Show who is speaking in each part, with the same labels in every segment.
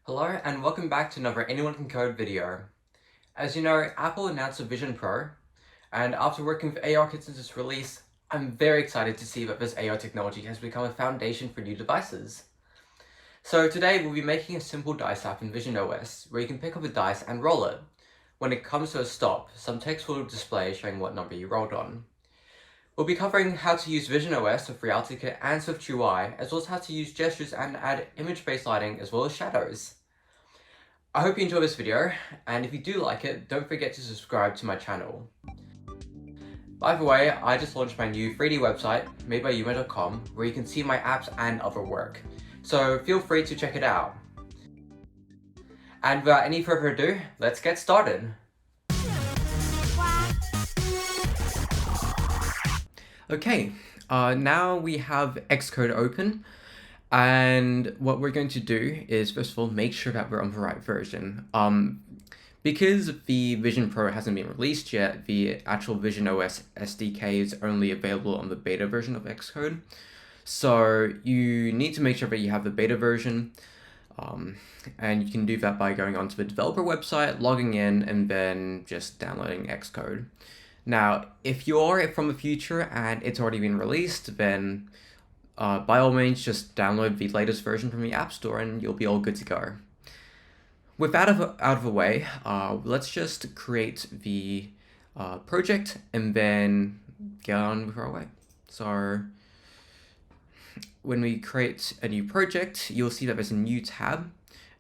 Speaker 1: Hello and welcome back to another Anyone Can Code video. As you know, Apple announced the Vision Pro, and after working with AR since its release, I'm very excited to see that this AR technology has become a foundation for new devices. So today we'll be making a simple dice app in visionOS where you can pick up a dice and roll it. When it comes to a stop, some text will display showing what number you rolled on. We'll be covering how to use visionOS with realityKit and swiftUI, as well as how to use gestures and add image-based lighting as well as shadows. I hope you enjoy this video, and if you do like it, don't forget to subscribe to my channel. By the way, I just launched my new 3D website, madebyuma.com, where you can see my apps and other work, so feel free to check it out. And without any further ado, let's get started. Okay, now we have Xcode open, and what we're going to do is first of all make sure that we're on the right version. Because the Vision Pro hasn't been released yet, the actual visionOS SDK is only available on the beta version of Xcode. So you need to make sure that you have the beta version, and you can do that by going onto the developer website, logging in, and then just downloading Xcode. Now, if you are from the future and it's already been released, then by all means, just download the latest version from the App Store and you'll be all good to go. With that out of the way, let's just create the project and then get on with our way. So when we create a new project, you'll see that there's a new tab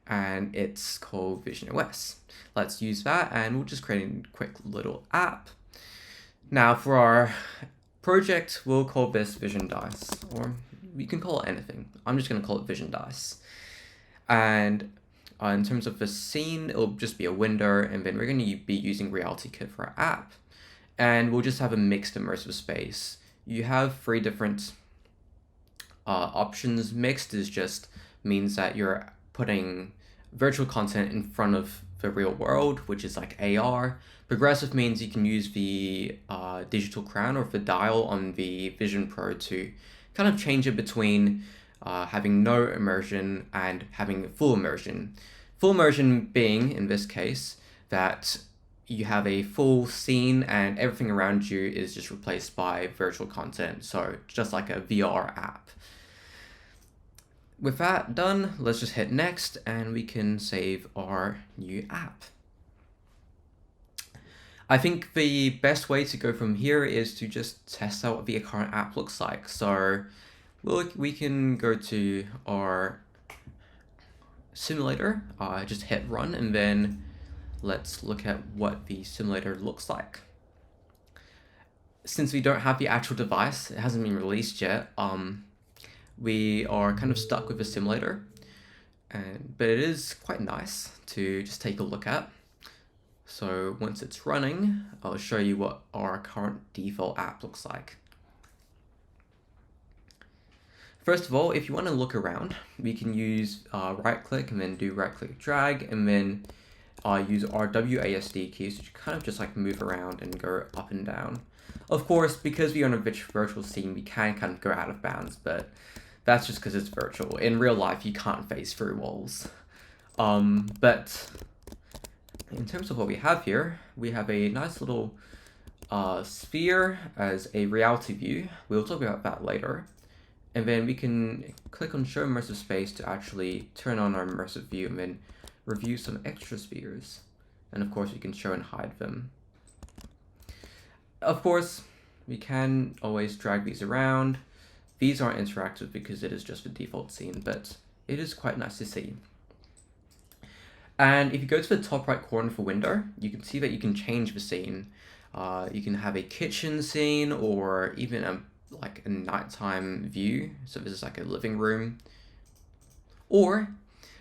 Speaker 1: and it's called visionOS. Let's use that and we'll just create a quick little app. Now for our project, we'll call this Vision Dice, or we can call it anything. I'm just going to call it Vision Dice. And in terms of the scene, it'll just be a window, and then we're going to be using realityKit for our app. And we'll just have a mixed immersive space. You have 3 different options. Mixed just means that you're putting virtual content in front of the real world, which is like AR. Progressive means you can use the digital crown or the dial on the Vision Pro to kind of change it between having no immersion and having full immersion. Full immersion being, in this case, that you have a full scene and everything around you is just replaced by virtual content, so just like a VR app. With that done, let's just hit next and we can save our new app. I think the best way to go from here is to just test out what the current app looks like. So we can go to our simulator, just hit run, and then let's look at what the simulator looks like. Since we don't have the actual device, it hasn't been released yet, we are kind of stuck with the simulator, but it is quite nice to just take a look at. So once it's running, I'll show you what our current default app looks like. First of all, if you want to look around, we can use right click and then do right click drag, and then use our WASD keys to kind of just like move around and go up and down. Of course, because we're on a virtual scene, we can kind of go out of bounds, but that's just because it's virtual. In real life, you can't phase through walls. But in terms of what we have here, we have a nice little sphere as a reality view. We'll talk about that later. And then we can click on show immersive space to actually turn on our immersive view and then review some extra spheres. And of course, we can show and hide them. Of course, we can always drag these around. These aren't interactive because it is just the default scene, but it is quite nice to see. And if you go to the top right corner of the window, you can see that you can change the scene. You can have a kitchen scene or even a nighttime view. So this is like a living room. Or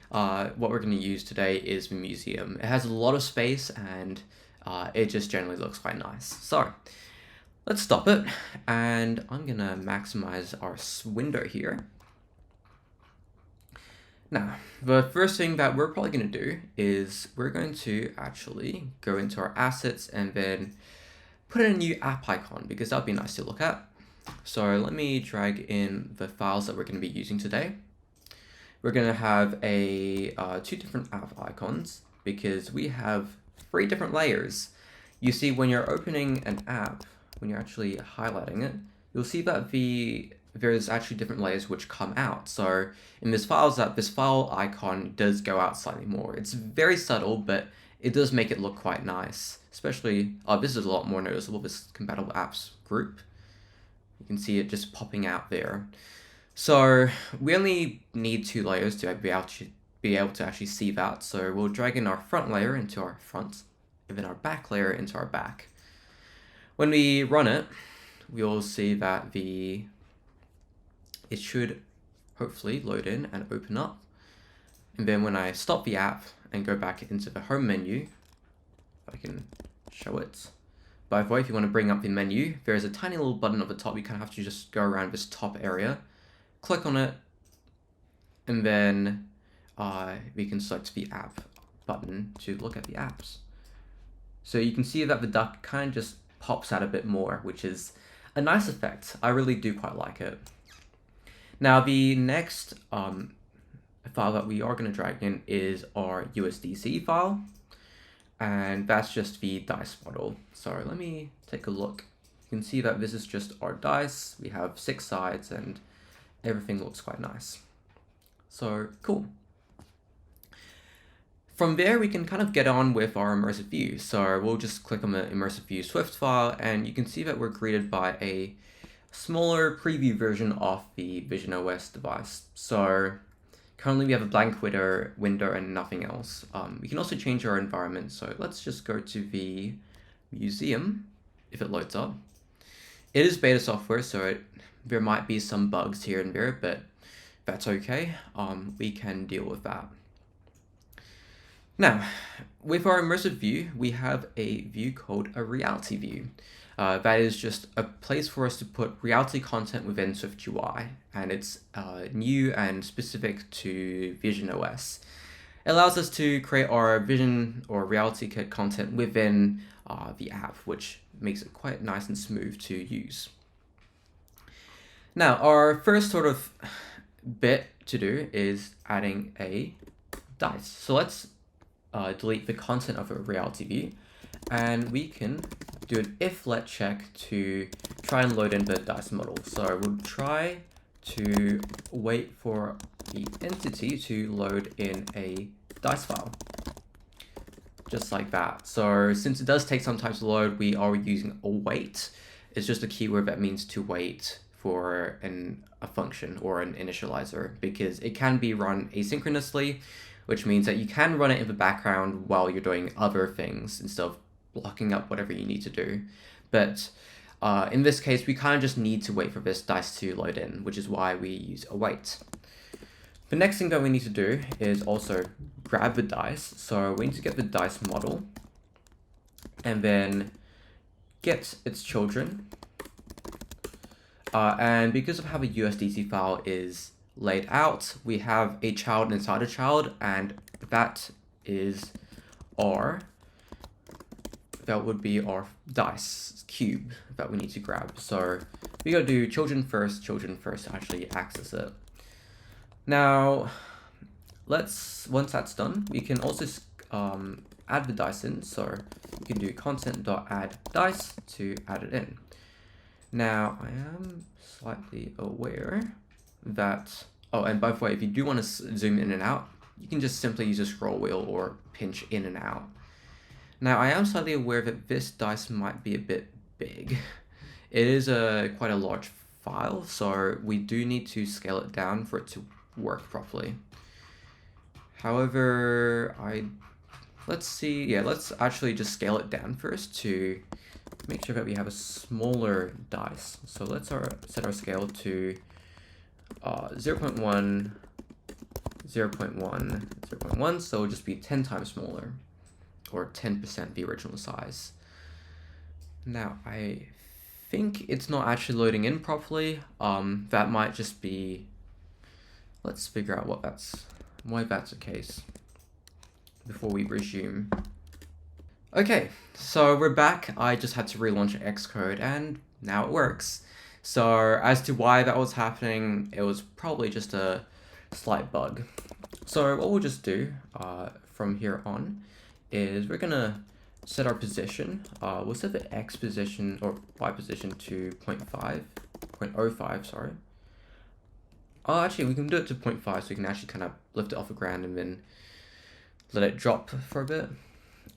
Speaker 1: what we're going to use today is the museum. It has a lot of space and it just generally looks quite nice. So let's stop it, and I'm going to maximize our window here. Now, the first thing that we're probably going to do is we're going to actually go into our assets and then put in a new app icon because that'd be nice to look at. So let me drag in the files that we're going to be using today. we're going to have a two different app icons because we have 3 different layers. You see, when you're opening an app, when you're actually highlighting it, you'll see that there's actually different layers which come out. So in this Files app, this file icon does go out slightly more. It's very subtle, but it does make it look quite nice. Especially, this is a lot more noticeable, this compatible apps group. You can see it just popping out there. So we only need 2 layers to be able to actually see that. So we'll drag in our front layer into our front, and then our back layer into our back. When we run it, we'll see that it should hopefully load in and open up. And then when I stop the app and go back into the home menu, if I can show it. By the way, if you want to bring up the menu, there's a tiny little button at the top. You kind of have to just go around this top area, click on it, and then we can select the app button to look at the apps. So you can see that the duck kind of just pops out a bit more, which is a nice effect. I really do quite like it. Now the next file that we are going to drag in is our USDC file, and that's just the dice model. So let me take a look. You can see that this is just our dice. We have 6 sides and everything looks quite nice. So cool. From there, we can kind of get on with our immersive view. So we'll just click on the immersive view Swift file, and you can see that we're greeted by a smaller preview version of the visionOS device. So currently we have a blank window and nothing else. We can also change our environment. So let's just go to the museum if it loads up. It is beta software, so there might be some bugs here and there, but that's okay. We can deal with that. Now, with our immersive view, we have a view called a reality view. That is just a place for us to put reality content within swiftUI, and it's new and specific to visionOS. It allows us to create our vision or realityKit content within the app, which makes it quite nice and smooth to use. Now, our first sort of bit to do is adding a dice. So let's delete the content of a reality view, and we can do an if let check to try and load in the dice model. So we'll try to wait for the entity to load in a dice file, just like that. So since it does take some time to load, we are using await. It's just a keyword that means to wait for a function or an initializer, because it can be run asynchronously, which means that you can run it in the background while you're doing other things instead of blocking up whatever you need to do. But in this case, we kind of just need to wait for this dice to load in, which is why we use await. The next thing that we need to do is also grab the dice. So we need to get the dice model and then get its children. And because of how the USDC file is laid out, we have a child inside a child, and that would be our dice cube that we need to grab. So we gotta do children first to actually access it. Now, once that's done, we can also add the dice in. So we can do content.add dice to add it in. Now, I am slightly aware that, and by the way, if you do want to zoom in and out, you can just simply use a scroll wheel or pinch in and out. Now, I am slightly aware that this dice might be a bit big. It is quite a large file, so we do need to scale it down for it to work properly. However, let's actually just scale it down first to make sure that we have a smaller dice. So let's set our scale to 0.1, 0.1, 0.1, so it'll just be 10 times smaller, or 10% the original size. Now, I think it's not actually loading in properly. That might just be, let's figure out why that's the case before we resume. Okay, so we're back. I just had to relaunch Xcode and now it works. So as to why that was happening, it was probably just a slight bug. So what we'll just do from here on is we're gonna set our position. We'll set the X position or Y position to 0.05, sorry. Oh, actually, we can do it to 0.5 so we can actually kind of lift it off the ground and then let it drop for a bit.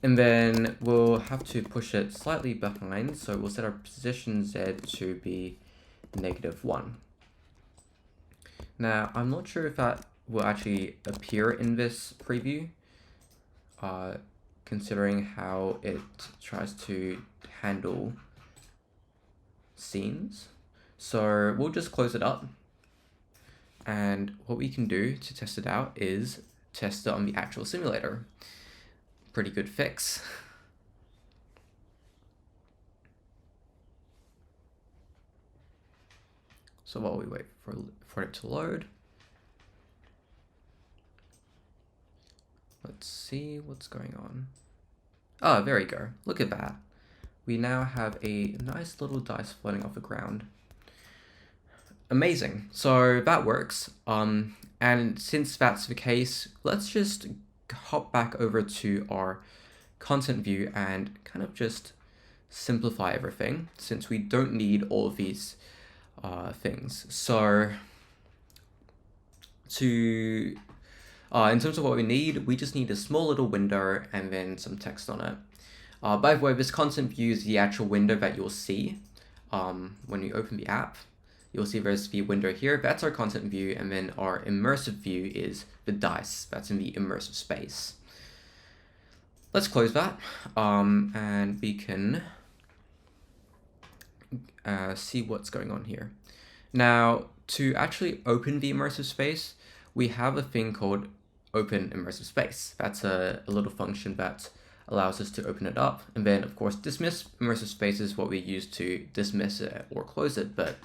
Speaker 1: And then we'll have to push it slightly behind, so we'll set our position Z to be -1. Now, I'm not sure if that will actually appear in this preview, considering how it tries to handle scenes. So we'll just close it up. And what we can do to test it out is test it on the actual simulator. Pretty good fix. So while we wait for it to load, let's see what's going on. Oh, there we go. Look at that. We now have a nice little dice floating off the ground. Amazing. So that works. And since that's the case, let's just hop back over to our content view and kind of just simplify everything, since we don't need all of these things. So in terms of what we need, we just need a small little window and then some text on it. By the way, this content view is the actual window that you'll see when you open the app. You'll see there's the window here. That's our content view, and then our immersive view is the dice. That's in the immersive space. Let's close that, and we can see what's going on here. Now, to actually open the immersive space, we have a thing called open immersive space. That's a little function that allows us to open it up. And then, of course, dismiss immersive space is what we use to dismiss it or close it. But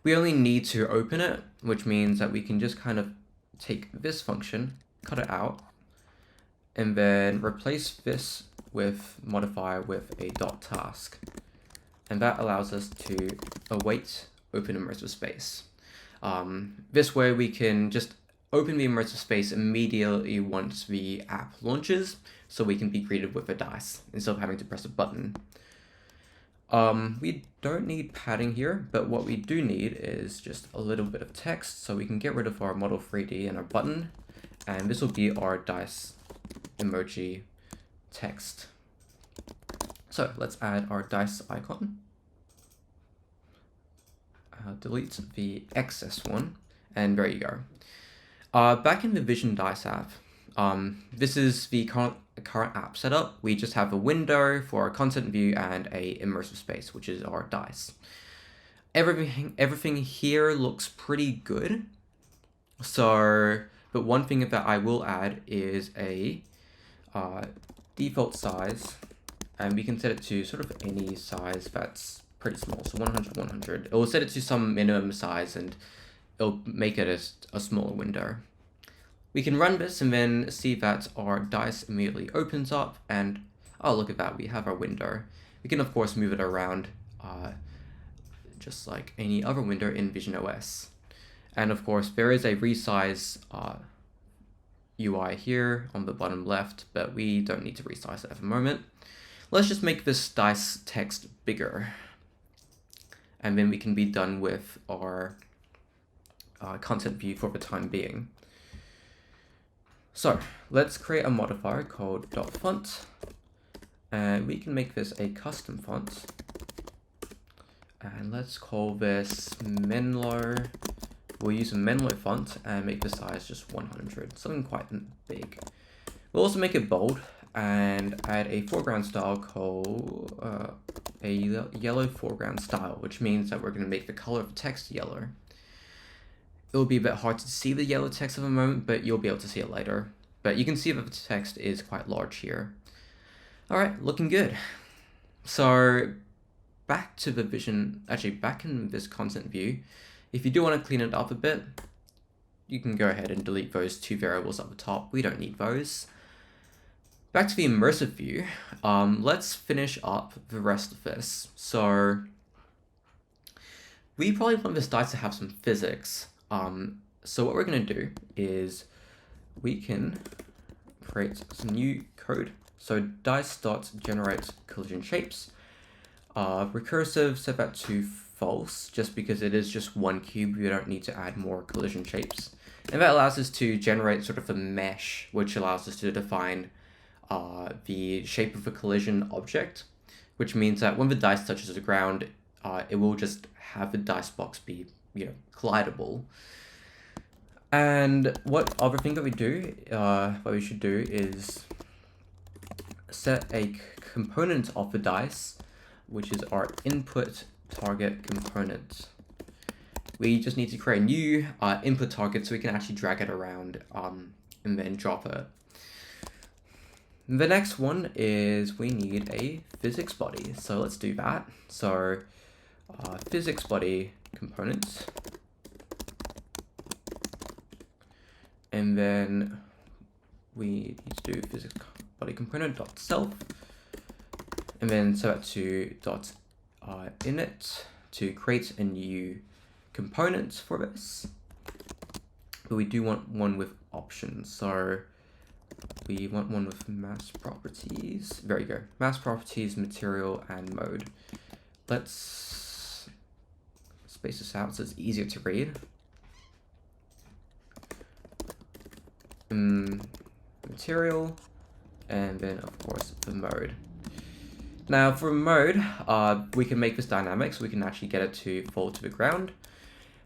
Speaker 1: we only need to open it, which means that we can just kind of take this function, cut it out, and then replace this with modifier with a .task. And that allows us to await open immersive space. This way we can just open the immersive space immediately once the app launches, so we can be greeted with a dice instead of having to press a button. We don't need padding here, but what we do need is just a little bit of text, so we can get rid of our model 3D and our button, and this will be our dice emoji text. So let's add our dice icon. Delete the excess one, and there you go. Back in the Vision Dice app, this is the current app setup. We just have a window for our content view and a immersive space, which is our dice. Everything here looks pretty good. So, but one thing that I will add is a default size, and we can set it to sort of any size that's pretty small. So 100, 100. It will set it to some minimum size, and it'll make it a smaller window. We can run this and then see that our dice immediately opens up, and oh, look at that, we have our window. We can of course move it around just like any other window in visionOS. And of course there is a resize UI here on the bottom left, but we don't need to resize it at the moment. Let's just make this dice text bigger, and then we can be done with our content view for the time being. So let's create a modifier called .font, and we can make this a custom font, and let's call this Menlo. We'll use a Menlo font and make the size just 100, something quite big. We'll also make it bold and add a foreground style called a yellow foreground style, which means that we're going to make the color of the text yellow. It will be a bit hard to see the yellow text at the moment, but you'll be able to see it later. But you can see that the text is quite large here. All right, looking good. So back to the vision, actually back in this content view, if you do want to clean it up a bit, you can go ahead and delete those two variables up the top. We don't need those. Back to the immersive view, let's finish up the rest of this. So we probably want this dice to have some physics. So what we're going to do is we can create some new code. So dice.generate collision shapes. Recursive, set that to false, just because it is just one cube. We don't need to add more collision shapes. And that allows us to generate sort of a mesh, which allows us to define the shape of a collision object, which means that when the dice touches the ground, it will just have the dice box be, collidable. And what other thing that we do, what we should do is set a component of the dice, which is our input target component. We just need to create a new input target so we can actually drag it around and then drop it. The next one is we need a physics body. So let's do that. So physics body components. And then we need to do physics body component dot self, and then set that to dot init to create a new component for this. But we do want one with options, so we want one with mass properties. There you go, mass properties, material, and mode. Let's space this out so it's easier to read. Material, and then of course the mode. Now for mode, we can make this dynamic so we can actually get it to fall to the ground.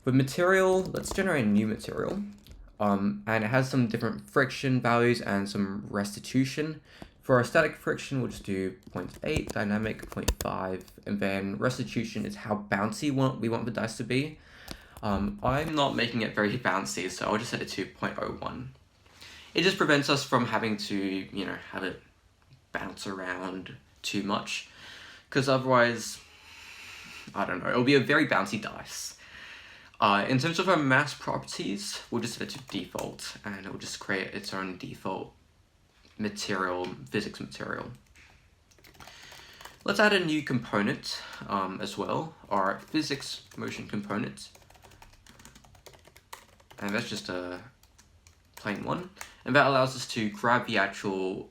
Speaker 1: With material, let's generate a new material, and it has some different friction values and some restitution. For our static friction, we'll just do 0.8, dynamic 0.5, and then restitution is how bouncy we want the dice to be. I'm not making it very bouncy, so I'll just set it to 0.01. It just prevents us from having to, have it bounce around too much, because otherwise, I don't know, it'll be a very bouncy dice. In terms of our mass properties, we'll just set it to default, and it will just create its own default material, physics material. Let's add a new component as well, our physics motion component, and that's just a plain one. And that allows us to grab the actual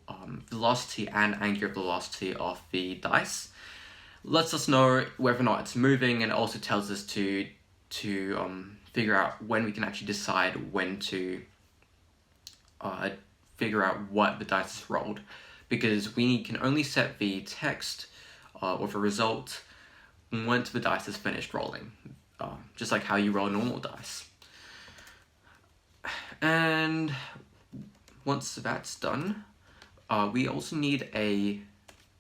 Speaker 1: velocity and angular velocity of the dice. Lets us know whether or not it's moving, and it also tells us to figure out when we can actually decide when to figure out what the dice is rolled, because we can only set the text or the result once the dice is finished rolling, just like how you roll normal dice. And once that's done, we also need a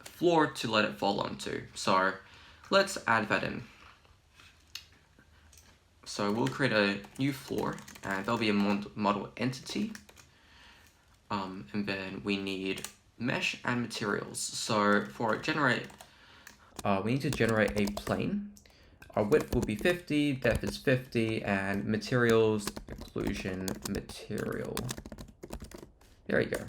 Speaker 1: floor to let it fall onto. So let's add that in. So we'll create a new floor, and there'll be a model entity. And then we need mesh and materials. So for generate, we need to generate a plane. Our width will be 50, depth is 50, and materials, occlusion material. There you go.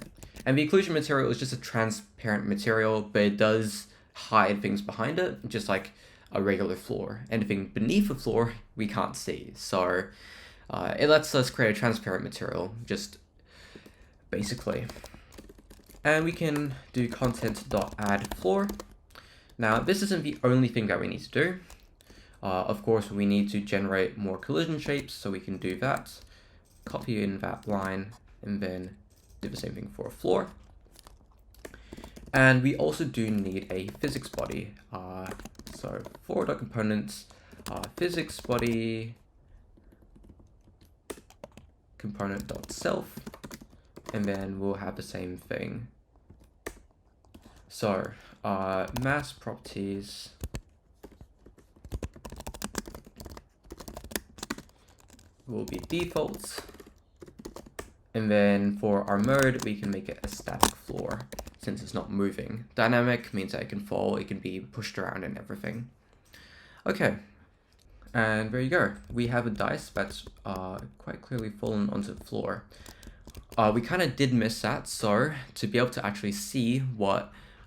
Speaker 1: And the occlusion material is just a transparent material, but it does hide things behind it, just like a regular floor. Anything beneath the floor, we can't see. So it lets us create a transparent material, just basically. And we can do content.add floor. Now, this isn't the only thing that we need to do. Of course, we need to generate more collision shapes, so we can do that. Copy in that line, and then do the same thing for a floor. And we also do need a physics body. So for.components, physics body component.self, and then we'll have the same thing. So mass properties will be default, and then for our mode we can make it a static floor since it's not moving. Dynamic means that it can fall, it can be pushed around and everything. Okay, and there you go. We have a dice that's quite clearly fallen onto the floor. We kind of did miss that, so to be able to actually see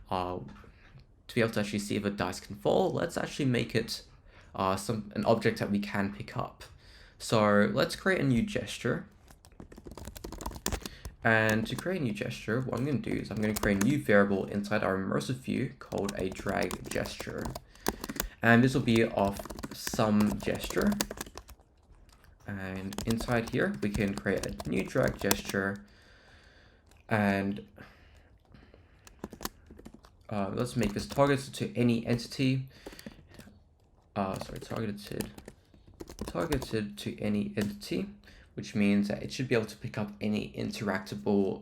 Speaker 1: if a dice can fall, let's actually make it an object that we can pick up. So let's create a new gesture. And to create a new gesture, what I'm going to do is I'm going to create a new variable inside our immersive view called a drag gesture. And this will be of some gesture. And inside here, we can create a new drag gesture. And let's make this targeted to any entity. Targeted to any entity, which means that it should be able to pick up any interactable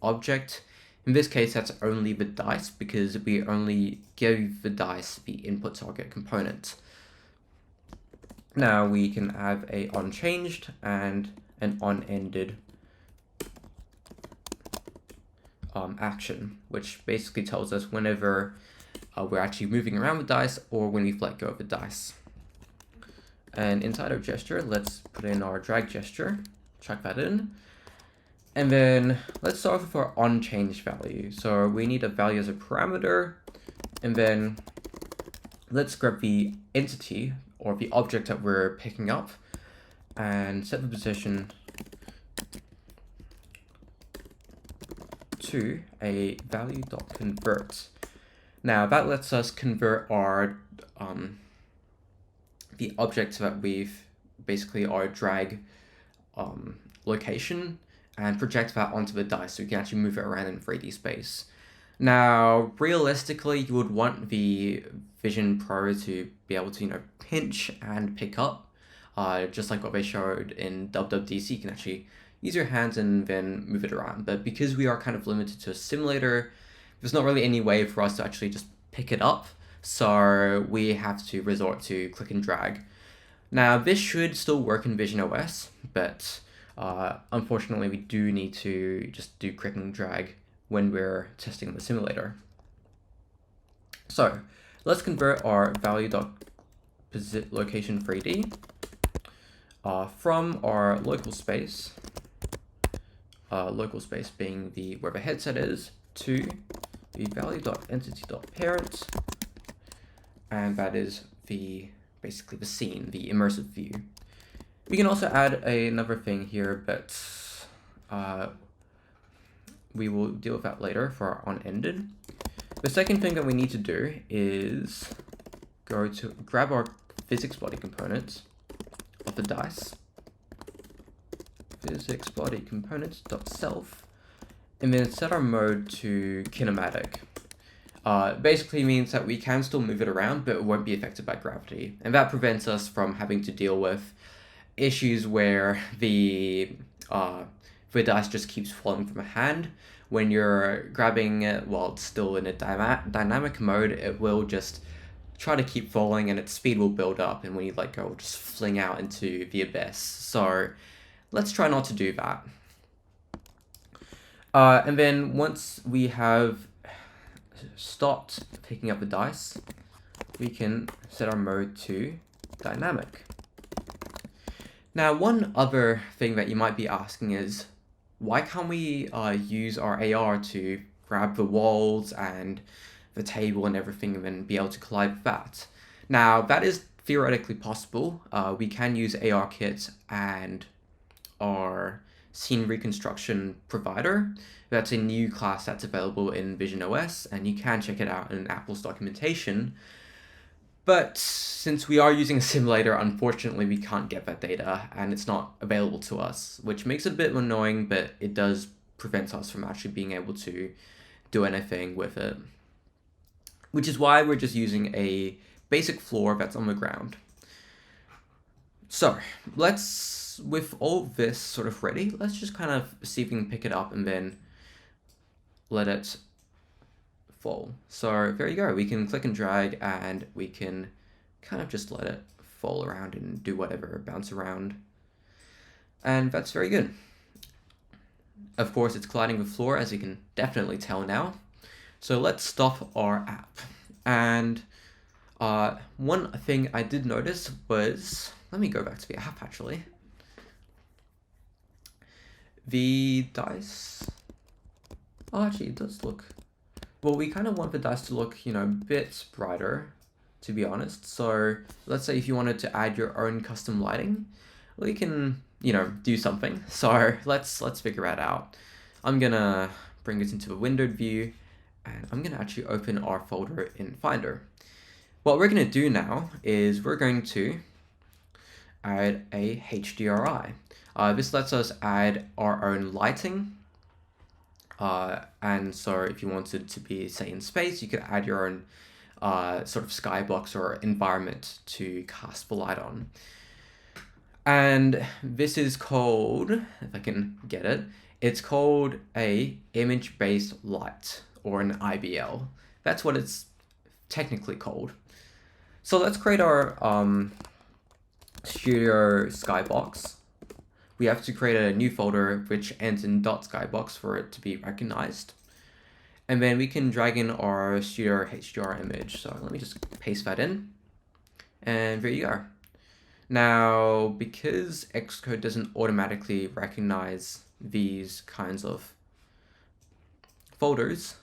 Speaker 1: object. In this case, that's only the dice, because we only give the dice the input target component. Now we can have a onChanged and an onEnded action, which basically tells us whenever we're actually moving around the dice or when we've let go of the dice. And inside our gesture, let's put in our drag gesture, chuck that in. And then let's start with our onChanged value. So we need a value as a parameter. And then let's grab the entity or the object that we're picking up and set the position to a value.convert. Now that lets us convert our the object that we've basically our drag location and project that onto the dice so we can actually move it around in 3D space. Now, realistically, you would want the visionPro to be able to, pinch and pick up, just like what they showed in WWDC. You can actually use your hands and then move it around. But because we are kind of limited to a simulator, there's not really any way for us to actually just pick it up. So we have to resort to click and drag. Now, this should still work in visionOS, but unfortunately, we do need to just do click and drag when we're testing the simulator. So let's convert our value.location 3D from our local space being where the headset is, to the value.entity.parent, and that is basically the scene, the immersive view. We can also add another thing here, but we will deal with that later for our onEnded. The second thing that we need to do is go to grab our physics body component of the dice, physics body component.self, and then set our mode to kinematic. Basically means that we can still move it around, but it won't be affected by gravity. And that prevents us from having to deal with issues where the dice just keeps falling from a hand. When you're grabbing it while it's still in a dynamic mode, it will just try to keep falling and its speed will build up, and when you let go, it will just fling out into the abyss. So let's try not to do that. And then once we have stopped picking up the dice, we can set our mode to dynamic. Now, one other thing that you might be asking is, why can't we use our AR to grab the walls and the table and everything and then be able to collide with that? Now, that is theoretically possible. We can use ARKit and our scene reconstruction provider. That's a new class that's available in visionOS, and you can check it out in Apple's documentation. But since we are using a simulator, unfortunately, we can't get that data, and it's not available to us, which makes it a bit annoying, but it does prevent us from actually being able to do anything with it. Which is why we're just using a basic floor that's on the ground. So with all this sort of ready, let's just kind of see if we can pick it up and then let it fall. So there you go. We can click and drag, and we can kind of just let it fall around and do whatever, bounce around. And that's very good. Of course, it's colliding with the floor, as you can definitely tell now. So let's stop our app. And one thing I did notice was, let me go back to the app actually. The dice, actually it does look, well, we kind of want the dice to look, a bit brighter, to be honest. So let's say if you wanted to add your own custom lighting, we can, do something. So let's figure that out. I'm gonna bring this into a windowed view, and I'm gonna actually open our folder in Finder. What we're gonna do now is we're going to add a HDRI. This lets us add our own lighting. And so if you wanted to be, say, in space, you could add your own sort of skybox or environment to cast the light on. And this is called, if I can get it, it's called a image-based light, or an IBL. That's what it's technically called. So let's create our Studio Skybox. We have to create a new folder which ends in .skybox for it to be recognized. And then we can drag in our Studio HDR image. So let me just paste that in. And there you go. Now, because Xcode doesn't automatically recognize these kinds of folders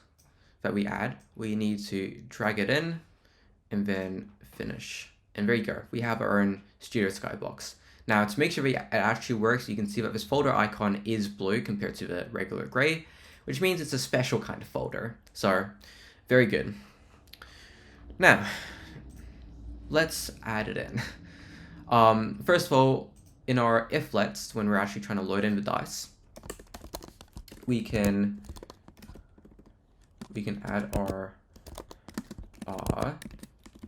Speaker 1: that we add, we need to drag it in and then finish. And there you go. We have our own Studio Skybox. Now, to make sure it actually works, you can see that this folder icon is blue compared to the regular gray, which means it's a special kind of folder. So, very good. Now, let's add it in. First of all, in our iflets, when we're actually trying to load in the dice, we can add our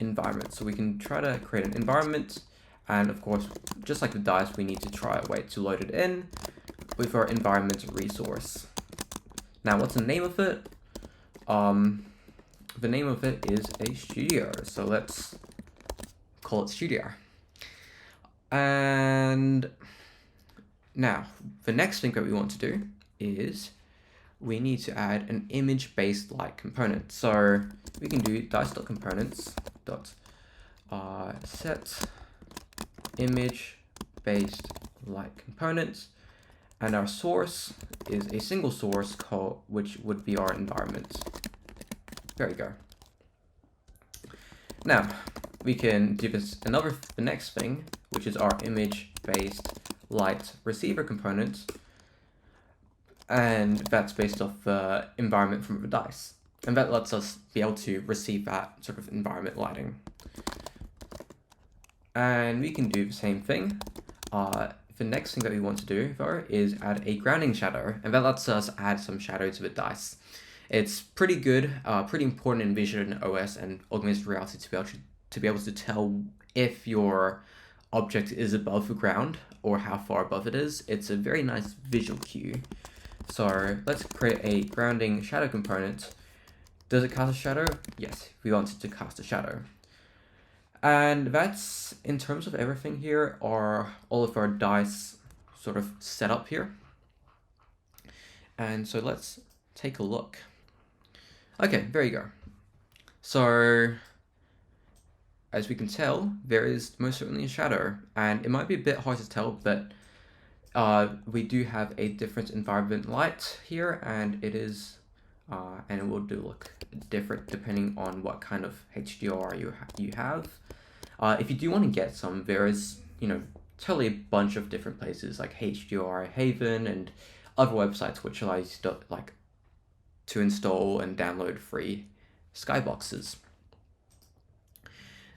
Speaker 1: environment. So we can try to create an environment, and of course, just like the dice, we need to try a way to load it in with our environment resource. Now, what's the name of it? The name of it is a studio, so let's call it studio. And now, the next thing that we want to do is we need to add an image-based light component. So we can do dice.components set image-based light components, and our source is a single source which would be our environment. There you go. Now we can do the next thing, which is our image-based light receiver component, and that's based off the environment from the dice, and that lets us be able to receive that sort of environment lighting. And we can do the same thing. The next thing that we want to do, though, is add a grounding shadow, and that lets us add some shadow to the dice. It's pretty good, pretty important in visionOS and augmented reality to be able to tell if your object is above the ground or how far above it is. It's a very nice visual cue. So let's create a grounding shadow component. Does it cast a shadow? Yes, we want it to cast a shadow. And that's, in terms of everything here, are all of our dice sort of set up here. And so let's take a look. Okay, there you go. So as we can tell, there is most certainly a shadow, and it might be a bit hard to tell, but we do have a different environment light here, and it is, and it will look different depending on what kind of HDR you have. If you do want to get some, there is, totally a bunch of different places like HDR Haven and other websites which allow you to install and download free skyboxes.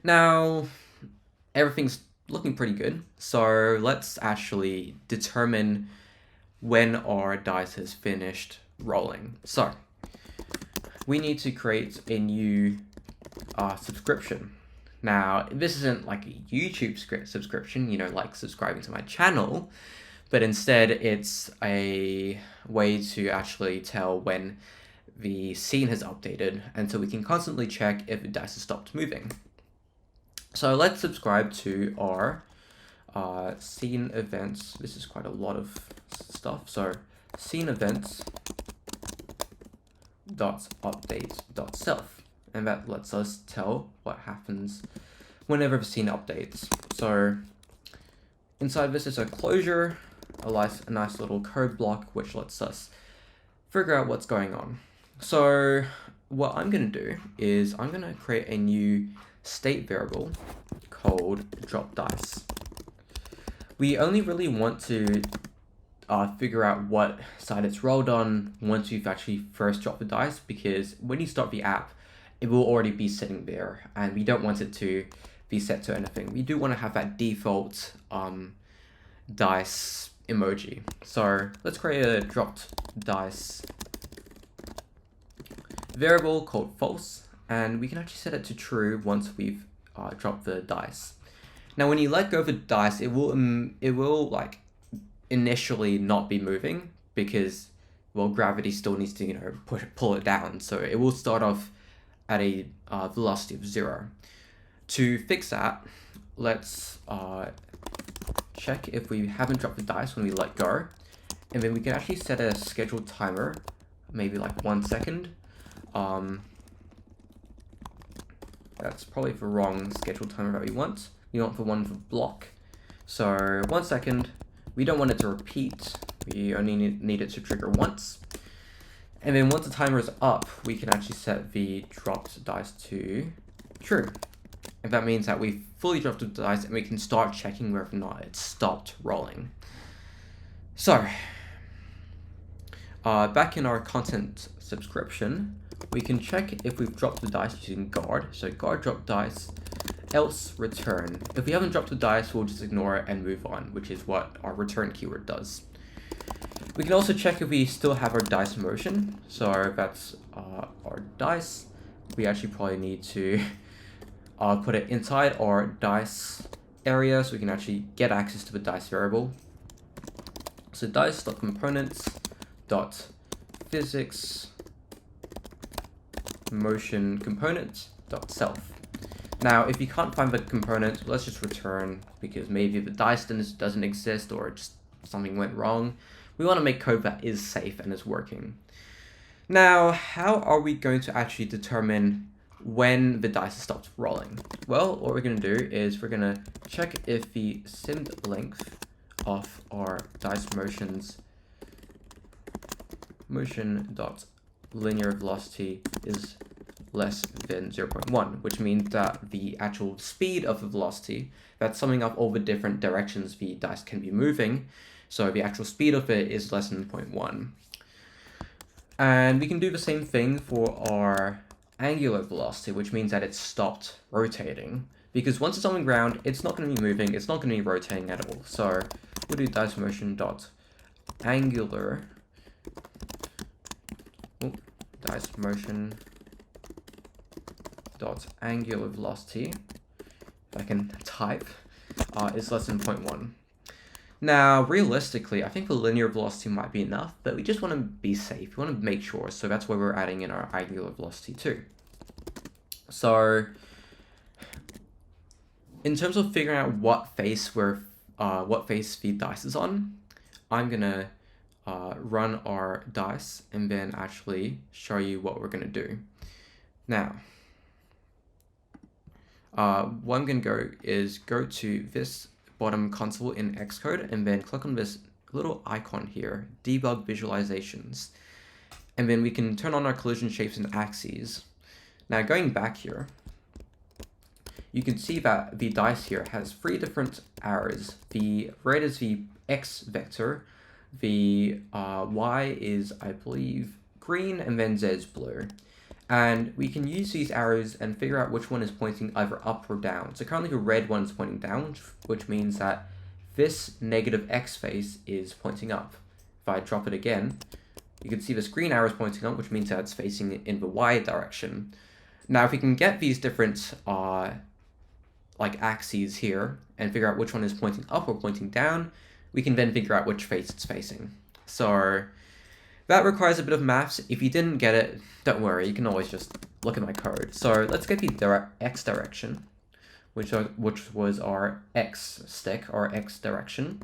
Speaker 1: Now, everything's looking pretty good, so let's actually determine when our dice has finished rolling. So we need to create a new subscription. Now, this isn't like a YouTube subscription, like subscribing to my channel, but instead it's a way to actually tell when the scene has updated, and so we can constantly check if the dice has stopped moving. So let's subscribe to our scene events. This is quite a lot of stuff. So scene events .update.self, and that lets us tell what happens whenever the scene updates. So inside this is a closure, a nice little code block which lets us figure out what's going on. So what I'm going to do is I'm going to create a new state variable called drop dice. We only really want to figure out what side it's rolled on once you've actually first dropped the dice, because when you start the app, it will already be sitting there, and we don't want it to be set to anything. We do want to have that default dice emoji. So let's create a dropped dice variable called false, and we can actually set it to true once we've dropped the dice. Now when you let go of the dice, it will like initially not be moving because, well, gravity still needs to, you know, pull it down. So it will start off at a velocity of 0. To fix that, let's check if we haven't dropped the dice when we let go, and then we can actually set a scheduled timer, maybe like 1 second. That's probably the wrong scheduled timer that we want. We want the one for block. So 1 second. We don't want it to repeat. We only need it to trigger once. And then once the timer is up, we can actually set the dropped dice to true. And that means that we fully dropped the dice and we can start checking whether or not it stopped rolling. So, back in our content subscription, we can check if we've dropped the dice using guard. So guard drop dice, else return. If we haven't dropped the dice, we'll just ignore it and move on, which is what our return keyword does. We can also check if we still have our dice motion. So that's our dice. We actually probably need to put it inside our dice area so we can actually get access to the dice variable. So dice.components.physics motion component.self. Now, if you can't find the component, let's just return, because maybe the dice doesn't exist or just something went wrong. We want to make code that is safe and is working. Now, how are we going to actually determine when the dice stopped rolling? Well, what we're going to do is we're going to check if the simmed length of our dice motion.linear velocity is less than 0.1, which means that the actual speed of the velocity, that's summing up all the different directions the dice can be moving, so the actual speed of it is less than 0.1. And we can do the same thing for our angular velocity, which means that it stopped rotating, because once it's on the ground, it's not going to be moving, it's not going to be rotating at all. So we'll do dice motion.angular angular velocity, if I can type, is less than 0.1. Now, realistically, I think the linear velocity might be enough, but we just want to be safe. We want to make sure, so that's why we're adding in our angular velocity too. So, in terms of figuring out what face the dice is on, I'm gonna run our dice and then actually show you what we're gonna do. Now, what I'm going to go is go to this bottom console in Xcode and then click on this little icon here, debug visualizations. And then we can turn on our collision shapes and axes. Now going back here, you can see that the dice here has 3 different arrows. The red is the X vector, the Y is, I believe, green, and then Z is blue. And we can use these arrows and figure out which one is pointing either up or down. So currently the red one is pointing down, which means that this negative X face is pointing up. If I drop it again, you can see this green arrow is pointing up, which means that it's facing in the Y direction. Now, if we can get these different like axes here and figure out which one is pointing up or pointing down, we can then figure out which face it's facing. So that requires a bit of maths. If you didn't get it, don't worry, you can always just look at my code. So let's get the X direction, which was our X stick, our X direction,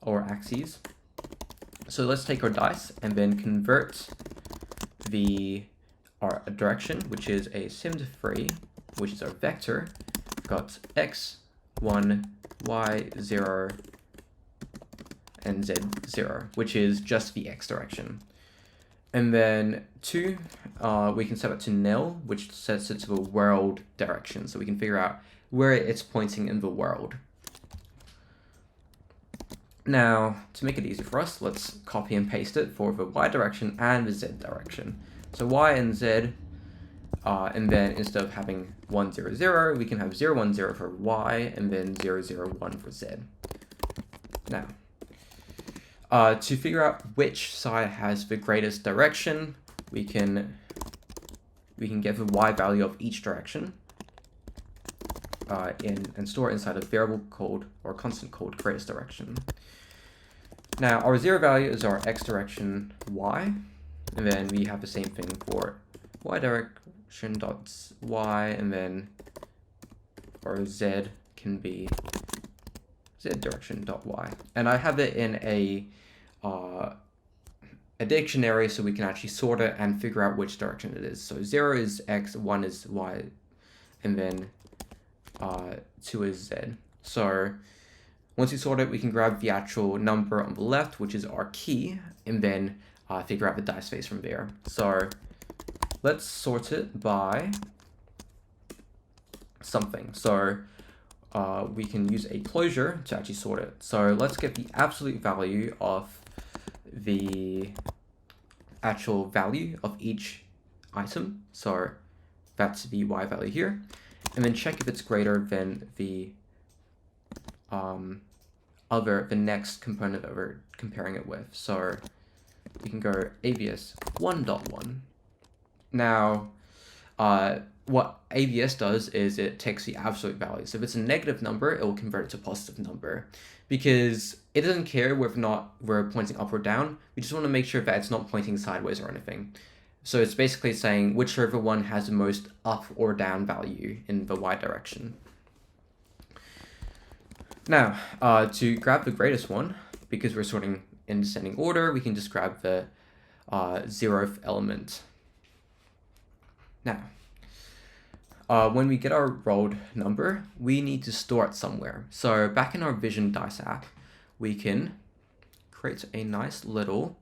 Speaker 1: or axes. So let's take our dice and then convert our direction, which is a sim3, which is our vector, got x1, y0, and z0, which is just the x direction. And then 2, we can set it to nil, which sets it to the world direction, so we can figure out where it's pointing in the world. Now, to make it easy for us, let's copy and paste it for the y direction and the z direction. So y and z, and then instead of having 1, 0, 0, we can have 0, 1, 0 for y, and then 0, 0, 1 for z. Now, to figure out which side has the greatest direction, we can get the y value of each direction and store it inside a variable called, or constant called greatest direction. Now, our 0 value is our x direction y, and then we have the same thing for y direction dot y, and then our z can be z direction dot y. And I have it in a dictionary so we can actually sort it and figure out which direction it is. So 0 is x, 1 is y, and then 2 is z. So once we sort it, we can grab the actual number on the left, which is our key, and then figure out the die space from there. So let's sort it by something. So we can use a closure to actually sort it. So let's get the absolute value of the actual value of each item. So that's the y value here. And then check if it's greater than the next component that we're comparing it with. So we can go AVS 1.1. Now, what AVS does is it takes the absolute value. So if it's a negative number, it will convert it to a positive number, because it doesn't care whether or not we're pointing up or down. We just want to make sure that it's not pointing sideways or anything. So it's basically saying whichever one has the most up or down value in the y direction. Now, to grab the greatest one, because we're sorting in descending order, we can just grab the 0th element. Now, when we get our rolled number, we need to store it somewhere. So back in our Vision Dice app, we can create a nice little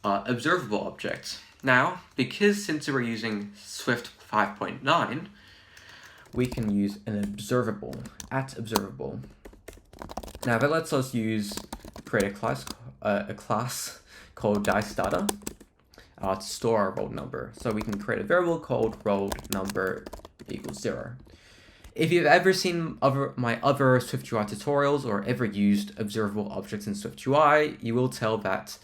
Speaker 1: observable object. Now, because since we're using Swift 5.9, we can use an observable, @observable. Now that lets us create a class called DiceData to store our rolled number. So we can create a variable called rolled number equals 0. If you've ever seen my other swiftUI tutorials or ever used observable objects in swiftUI, you will tell that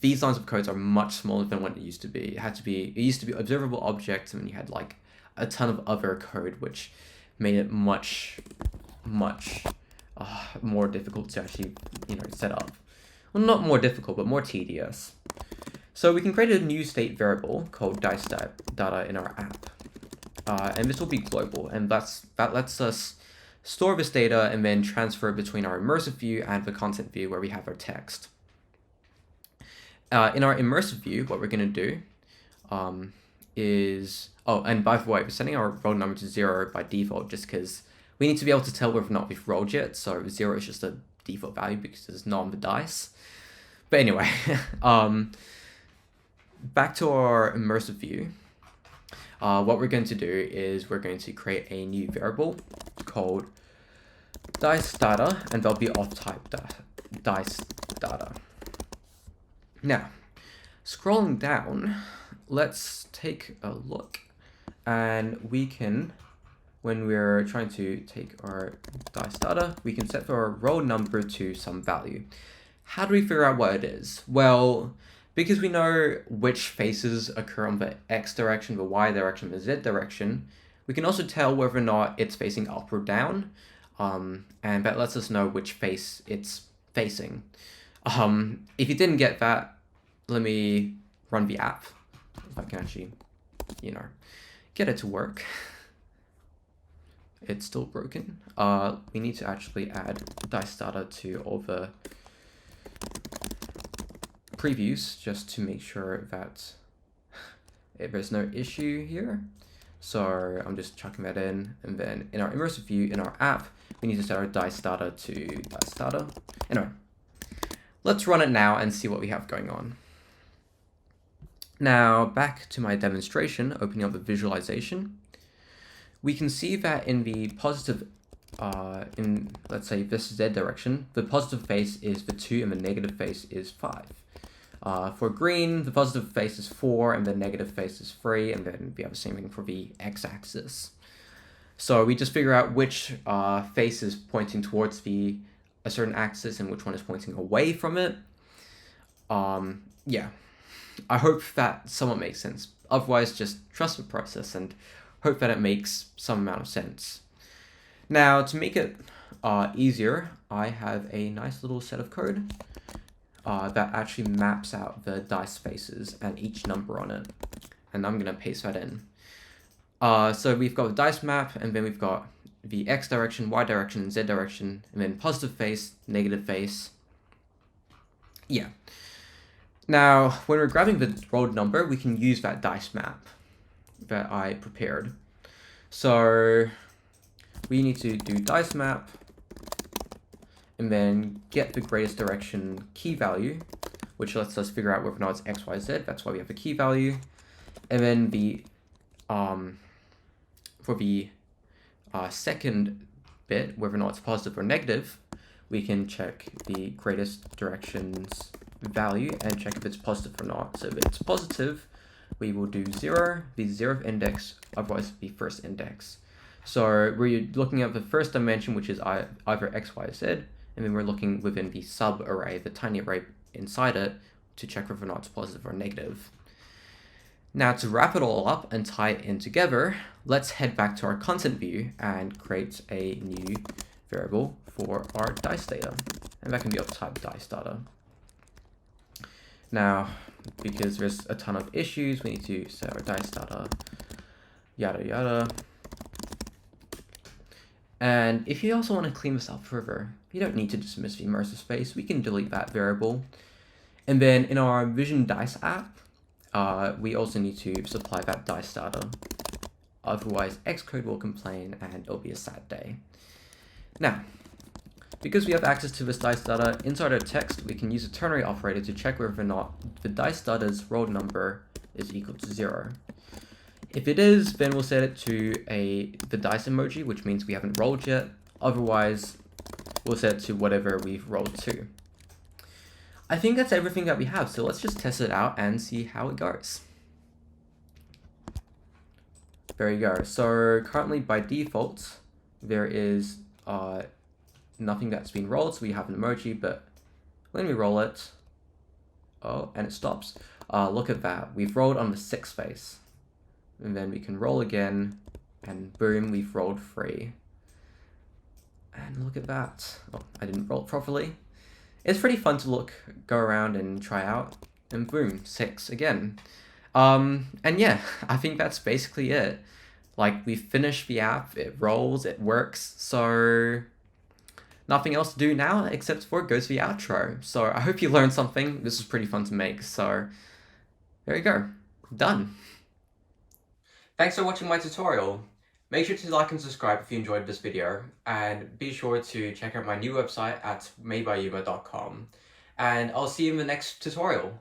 Speaker 1: these lines of codes are much smaller than what it used to be. It used to be observable objects, and then you had like a ton of other code, which made it much more difficult to actually set up. Well, not more difficult, but more tedious. So we can create a new state variable called DiceData in our app, and this will be global, and that lets us store this data and then transfer it between our immersive view and the content view where we have our text. In our immersive view, what we're going to do is, and by the way, we're setting our roll number to 0 by default just because we need to be able to tell whether or not we've rolled yet. So 0 is just a default value because it's not on the dice. But anyway, back to our immersive view. What we're going to do is we're going to create a new variable called DiceData, and that'll be of type DiceData. Now, scrolling down, let's take a look, and we can, when we're trying to take our DiceData, we can set our roll number to some value. How do we figure out what it is? Well, because we know which faces occur on the x direction, the y direction, the z direction, we can also tell whether or not it's facing up or down, and that lets us know which face it's facing. If you didn't get that, let me run the app, if I can actually, get it to work. It's still broken. We need to actually add DiceData to all the previews just to make sure that there's no issue here. So I'm just chucking that in, and then in our immersive view in our app, we need to set our DiceData to DiceData. Anyway, let's run it now and see what we have going on. Now back to my demonstration, opening up the visualization. We can see that in the positive in, let's say, this Z direction, the positive face is the 2 and the negative face is 5. For green, the positive face is 4 and the negative face is 3, and then we have the same thing for the x-axis. So we just figure out which face is pointing towards a certain axis and which one is pointing away from it. Yeah, I hope that somewhat makes sense. Otherwise, just trust the process and hope that it makes some amount of sense. Now, to make it easier, I have a nice little set of code that actually maps out the dice faces and each number on it. And I'm going to paste that in. So we've got the dice map, and then we've got the X direction, Y direction, and Z direction, and then positive face, negative face. Yeah. Now, when we're grabbing the rolled number, we can use that dice map that I prepared. So we need to do dice map, and then get the greatest direction key value, which lets us figure out whether or not it's X, Y, Z. That's why we have the key value. And then for the second bit, whether or not it's positive or negative, we can check the greatest direction's value and check if it's positive or not. So if it's positive, we will do 0, the 0th index, otherwise the first index. So we're looking at the first dimension, which is either X, Y, Z, and then we're looking within the sub-array, the tiny array inside it, to check whether or not it's positive or negative. Now, to wrap it all up and tie it in together, let's head back to our content view and create a new variable for our dice data. And that can be of type dice data. Now, because there's a ton of issues, we need to set our dice data, yada yada. And if you also want to clean this up further, you don't need to dismiss the immersive space. We can delete that variable. And then in our Vision Dice app, we also need to supply that dice data. Otherwise, Xcode will complain and it'll be a sad day. Now, because we have access to this dice data inside our text, we can use a ternary operator to check whether or not the dice data's rolled number is equal to 0. If it is, then we'll set it to the dice emoji, which means we haven't rolled yet. Otherwise, we'll set it to whatever we've rolled to. I think that's everything that we have, so let's just test it out and see how it goes. There you go. So currently by default, there is nothing that's been rolled, so we have an emoji, but when we roll it, oh, and it stops. Look at that, we've rolled on the 6th face. And then we can roll again, and boom, we've rolled 3. And look at that. Oh, I didn't roll it properly. It's pretty fun to go around and try out, and boom, 6 again. And yeah, I think that's basically it. Like, we finished the app, it rolls, it works, so nothing else to do now except for go to the outro. So I hope you learned something. This was pretty fun to make, so there you go, done. Thanks for watching my tutorial. Make sure to like and subscribe if you enjoyed this video, and be sure to check out my new website at madebyuma.com. And I'll see you in the next tutorial.